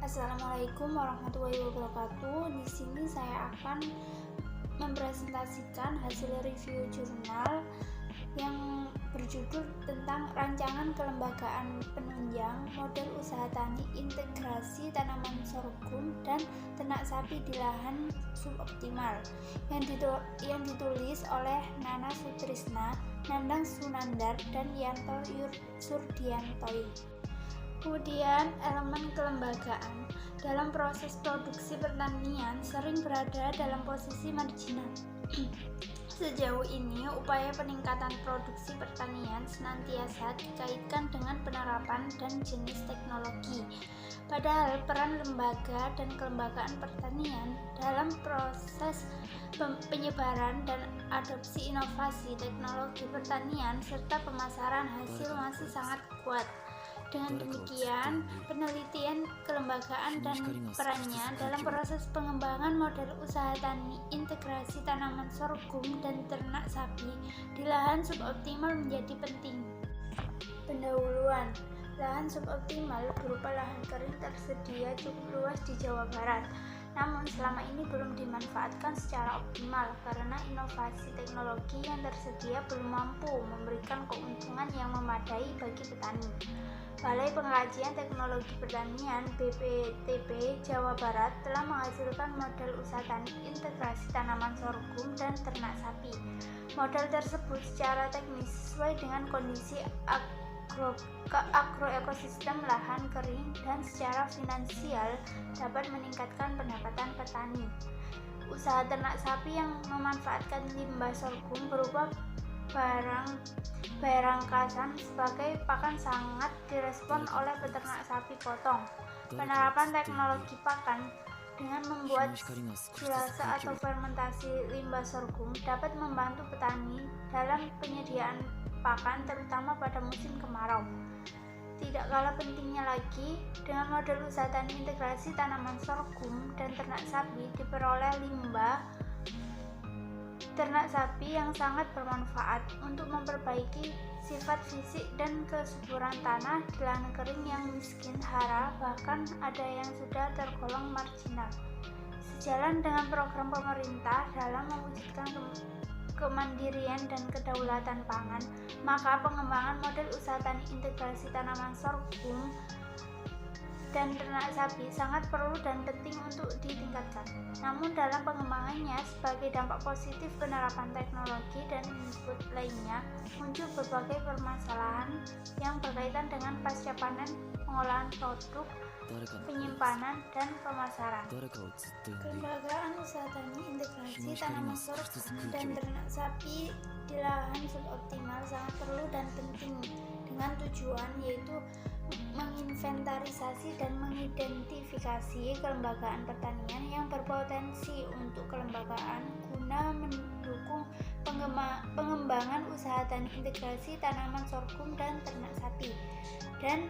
Assalamualaikum warahmatullahi wabarakatuh. Di sini saya akan mempresentasikan hasil review jurnal yang berjudul tentang rancangan kelembagaan penunjang model usaha tani integrasi tanaman sorghum dan ternak sapi di lahan suboptimal yang ditulis oleh Nana Sutrisna, Nandang Sunandar, dan Yanto Surdiantoi. Kemudian, elemen kelembagaan dalam proses produksi pertanian sering berada dalam posisi marginal. Sejauh ini, upaya peningkatan produksi pertanian senantiasa dikaitkan dengan penerapan dan jenis teknologi. Padahal peran lembaga dan kelembagaan pertanian dalam proses penyebaran dan adopsi inovasi teknologi pertanian serta pemasaran hasil masih sangat kuat. Dengan demikian, penelitian kelembagaan dan perannya dalam proses pengembangan model usaha tani integrasi tanaman sorghum dan ternak sapi di lahan suboptimal menjadi penting. Pendahuluan. Lahan suboptimal berupa lahan kering tersedia cukup luas di Jawa Barat. Namun selama ini belum dimanfaatkan secara optimal karena inovasi teknologi yang tersedia belum mampu memberikan keuntungan yang memadai bagi petani. Balai Pengkajian Teknologi Pertanian BPTP Jawa Barat telah menghasilkan model usaha tani integrasi tanaman sorghum dan ternak sapi. Model tersebut secara teknis sesuai dengan kondisi agroekosistem lahan kering dan secara finansial dapat meningkatkan pendapatan petani. Usaha ternak sapi yang memanfaatkan limbah sorghum berupa barangkasan sebagai pakan sangat direspon oleh peternak sapi potong. Penerapan teknologi pakan dengan membuat silase atau fermentasi limbah sorghum dapat membantu petani dalam penyediaan pakan terutama pada musim kemarau. Tidak kalah pentingnya lagi, dengan model usaha tani integrasi tanaman sorghum dan ternak sapi diperoleh limbah ternak sapi yang sangat bermanfaat untuk memperbaiki sifat fisik dan kesuburan tanah di lahan kering yang miskin hara, bahkan ada yang sudah tergolong marginal. Sejalan dengan program pemerintah dalam mewujudkan kemandirian dan kedaulatan pangan, maka pengembangan model usaha tani integrasi tanaman sorghum dan ternak sapi sangat perlu dan penting untuk ditingkatkan. Namun dalam pengembangannya, sebagai dampak positif penerapan teknologi dan input lainnya, muncul berbagai permasalahan yang berkaitan dengan pasca panen, pengolahan produk, penyimpanan, dan pemasaran. Kelembagaan usaha tani integrasi tanaman sorghum dan ternak sapi di lahan suboptimal sangat perlu dan penting dengan tujuan yaitu menginventarisasi dan mengidentifikasi kelembagaan pertanian yang berpotensi untuk kelembagaan guna mendukung pengembangan usaha tani integrasi tanaman sorghum dan ternak sapi dan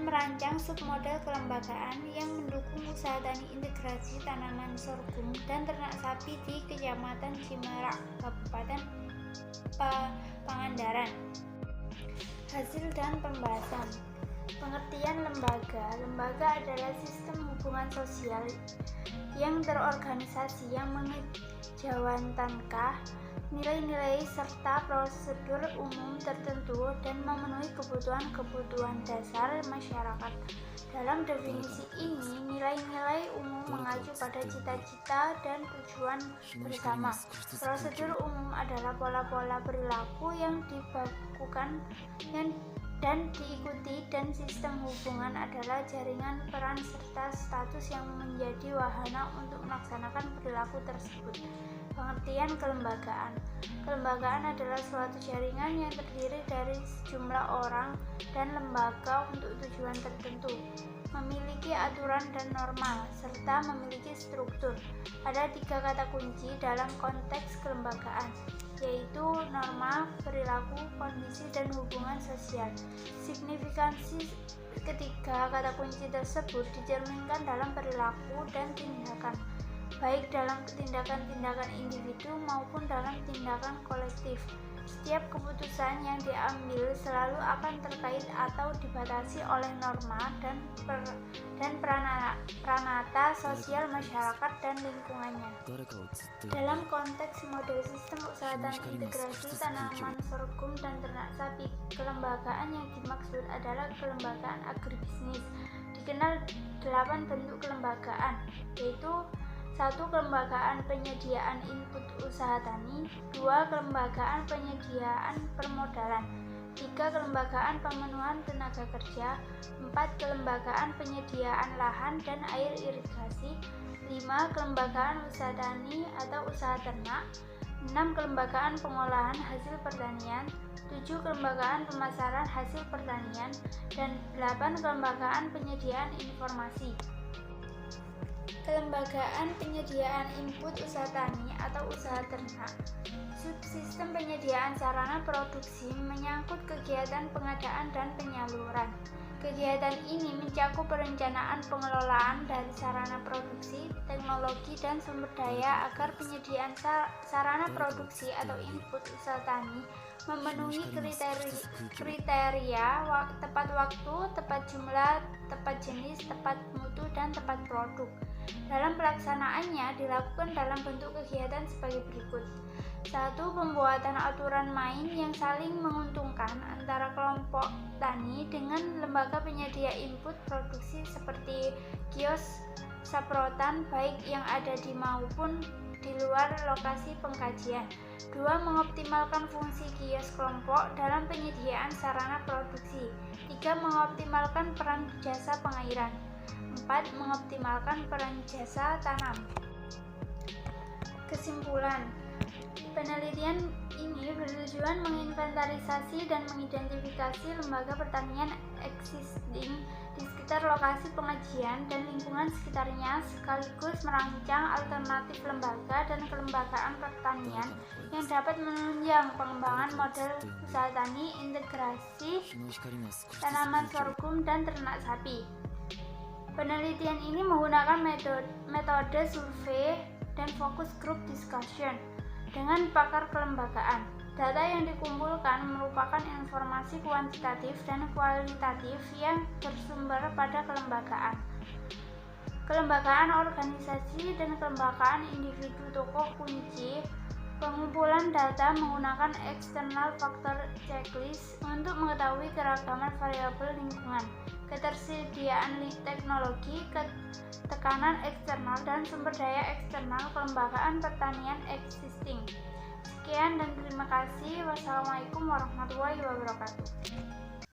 merancang submodel kelembagaan yang mendukung usaha tani integrasi tanaman sorghum dan ternak sapi di Kecamatan Cimerak, Kabupaten Pangandaran. Hasil dan pembahasan. Pengertian lembaga. Lembaga adalah sistem hubungan sosial yang terorganisasi yang mengejawantankah nilai-nilai serta prosedur umum tertentu dan memenuhi kebutuhan-kebutuhan dasar masyarakat. Dalam definisi ini, nilai-nilai umum mengacu pada cita-cita dan tujuan bersama. Prosedur umum adalah pola-pola perilaku yang dibakukan dan diikuti, dan sistem hubungan adalah jaringan peran serta status yang menjadi wahana untuk melaksanakan perilaku tersebut. Pengertian kelembagaan. Kelembagaan adalah suatu jaringan yang terdiri dari sejumlah orang dan lembaga untuk tujuan tertentu, memiliki aturan dan norma, serta memiliki struktur. Ada 3 kata kunci dalam konteks kelembagaan, yaitu norma, perilaku, kondisi, dan hubungan sosial. Signifikansi ketiga kata kunci tersebut dicerminkan dalam perilaku dan tindakan, baik dalam tindakan-tindakan individu maupun dalam tindakan kolektif. Setiap keputusan yang diambil selalu akan terkait atau dibatasi oleh norma dan pranata sosial masyarakat dan lingkungannya. Dalam konteks model sistem usaha tani integrasi tanaman sorghum dan ternak sapi, kelembagaan yang dimaksud adalah kelembagaan agribisnis. Dikenal 8 bentuk kelembagaan, yaitu 1. Kelembagaan penyediaan input usaha tani. 2. Kelembagaan penyediaan permodalan. 3. Kelembagaan pemenuhan tenaga kerja. 4. Kelembagaan penyediaan lahan dan air irigasi. 5. Kelembagaan usaha tani atau usaha ternak. 6. Kelembagaan pengolahan hasil pertanian. 7. Kelembagaan pemasaran hasil pertanian. Dan 8. Kelembagaan penyediaan informasi. Kelembagaan penyediaan input usaha tani atau usaha ternak. Subsistem penyediaan sarana produksi menyangkut kegiatan pengadaan dan penyaluran. Kegiatan ini mencakup perencanaan pengelolaan dari sarana produksi, teknologi, dan sumber daya agar penyediaan sarana produksi atau input usaha tani memenuhi kriteria tepat waktu, tepat jumlah, tepat jenis, tepat mutu, dan tepat produk. Dalam pelaksanaannya dilakukan dalam bentuk kegiatan sebagai berikut. 1. Pembuatan aturan main yang saling menguntungkan antara kelompok tani dengan lembaga penyedia input produksi seperti kios saprotan baik yang ada di maupun di luar lokasi pengkajian. 2. Mengoptimalkan fungsi kios kelompok dalam penyediaan sarana produksi. 3. Mengoptimalkan peran jasa pengairan. 4. Mengoptimalkan peran jasa tanam. Kesimpulan, penelitian ini bertujuan menginventarisasi dan mengidentifikasi lembaga pertanian existing di sekitar lokasi pengajian dan lingkungan sekitarnya, sekaligus merancang alternatif lembaga dan kelembagaan pertanian yang dapat menunjang pengembangan model usaha tani integrasi tanaman sorghum dan ternak sapi. Penelitian ini menggunakan metode survei dan focus group discussion dengan pakar kelembagaan. Data yang dikumpulkan merupakan informasi kuantitatif dan kualitatif yang bersumber pada kelembagaan, organisasi, dan kelembagaan individu tokoh kunci. Pengumpulan data menggunakan external factor checklist untuk mengetahui keragaman variabel lingkungan, ketersediaan teknologi, tekanan eksternal, dan sumber daya eksternal kelembagaan pertanian existing. Sekian dan terima kasih. Wassalamualaikum warahmatullahi wabarakatuh.